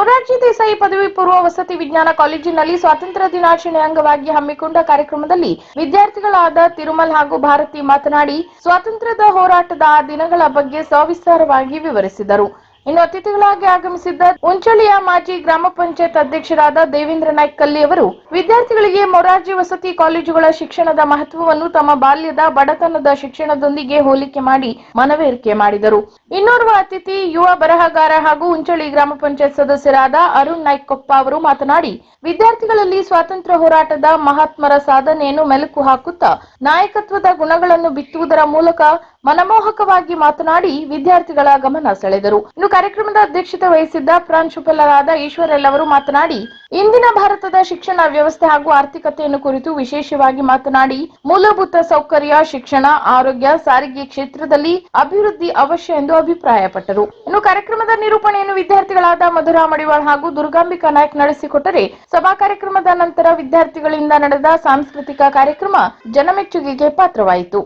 ಮೊರಾರ್ಜಿ ದೇಸಾಯಿ ಪದವಿ ಪೂರ್ವ ವಸತಿ ವಿಜ್ಞಾನ ಕಾಲೇಜಿನಲ್ಲಿ ಸ್ವಾತಂತ್ರ್ಯ ದಿನಾಚರಣೆ ಅಂಗವಾಗಿ ಹಮ್ಮಿಕೊಂಡ ಕಾರ್ಯಕ್ರಮದಲ್ಲಿ ವಿದ್ಯಾರ್ಥಿಗಳಾದ ತಿರುಮಲ್ ಹಾಗೂ ಭಾರತಿ ಮಾತನಾಡಿ ಸ್ವಾತಂತ್ರ್ಯದ ಹೋರಾಟದ ಆ ದಿನಗಳ ಬಗ್ಗೆ ಸವಿಸ್ತಾರವಾಗಿ ವಿವರಿಸಿದರು. ಇನ್ನು ಅತಿಥಿಗಳಾಗಿ ಆಗಮಿಸಿದ್ದ ಉಂಚಳಿಯ ಮಾಜಿ ಗ್ರಾಮ ಪಂಚಾಯತ್ ಅಧ್ಯಕ್ಷರಾದ ದೇವೇಂದ್ರ ನಾಯ್ಕ ಕಲ್ಲಿ ಅವರು ವಿದ್ಯಾರ್ಥಿಗಳಿಗೆ ಮೊರಾರ್ಜಿ ವಸತಿ ಕಾಲೇಜುಗಳ ಶಿಕ್ಷಣದ ಮಹತ್ವವನ್ನು ತಮ್ಮ ಬಾಲ್ಯದ ಬಡತನದ ಶಿಕ್ಷಣದೊಂದಿಗೆ ಹೋಲಿಕೆ ಮಾಡಿ ಮನವರಿಕೆ ಮಾಡಿದರು. ಇನ್ನೋರ್ವ ಅತಿಥಿ ಯುವ ಬರಹಗಾರ ಹಾಗೂ ಉಂಚಳಿ ಗ್ರಾಮ ಪಂಚಾಯತ್ ಸದಸ್ಯರಾದ ಅರುಣ್ ನಾಯ್ಕ ಕೊಪ್ಪ ಅವರು ಮಾತನಾಡಿ ವಿದ್ಯಾರ್ಥಿಗಳಲ್ಲಿ ಸ್ವಾತಂತ್ರ್ಯ ಹೋರಾಟದ ಮಹಾತ್ಮರ ಸಾಧನೆಯನ್ನು ಮೆಲುಕು ಹಾಕುತ್ತಾ ನಾಯಕತ್ವದ ಗುಣಗಳನ್ನು ಬಿತ್ತುವುದರ ಮೂಲಕ ಮನಮೋಹಕವಾಗಿ ಮಾತನಾಡಿ ವಿದ್ಯಾರ್ಥಿಗಳ ಗಮನ ಸೆಳೆದರು. ಇನ್ನು ಕಾರ್ಯಕ್ರಮದ ಅಧ್ಯಕ್ಷತೆ ವಹಿಸಿದ್ದ ಪ್ರಾಂಶುಪಾಲರಾದ ಈಶ್ವರಲ್ ಅವರು ಮಾತನಾಡಿ ಇಂದಿನ ಭಾರತದ ಶಿಕ್ಷಣ ವ್ಯವಸ್ಥೆ ಹಾಗೂ ಆರ್ಥಿಕತೆಯನ್ನು ಕುರಿತು ವಿಶೇಷವಾಗಿ ಮಾತನಾಡಿ ಮೂಲಭೂತ ಸೌಕರ್ಯ, ಶಿಕ್ಷಣ, ಆರೋಗ್ಯ, ಸಾರಿಗೆ ಕ್ಷೇತ್ರದಲ್ಲಿ ಅಭಿವೃದ್ಧಿ ಅವಶ್ಯ ಎಂದು ಅಭಿಪ್ರಾಯಪಟ್ಟರು. ಇನ್ನು ಕಾರ್ಯಕ್ರಮದ ನಿರೂಪಣೆಯನ್ನು ವಿದ್ಯಾರ್ಥಿಗಳಾದ ಮಧುರಾ ಮಡಿವಾಳ್ ಹಾಗೂ ದುರ್ಗಾಂಬಿಕಾ ನಾಯ್ಕ್ ನಡೆಸಿಕೊಟ್ಟರೆ ಸಭಾ ಕಾರ್ಯಕ್ರಮದ ನಂತರ ವಿದ್ಯಾರ್ಥಿಗಳಿಂದ ನಡೆದ ಸಾಂಸ್ಕೃತಿಕ ಕಾರ್ಯಕ್ರಮ ಜನಮೆಚ್ಚುಗೆಗೆ ಪಾತ್ರವಾಯಿತು.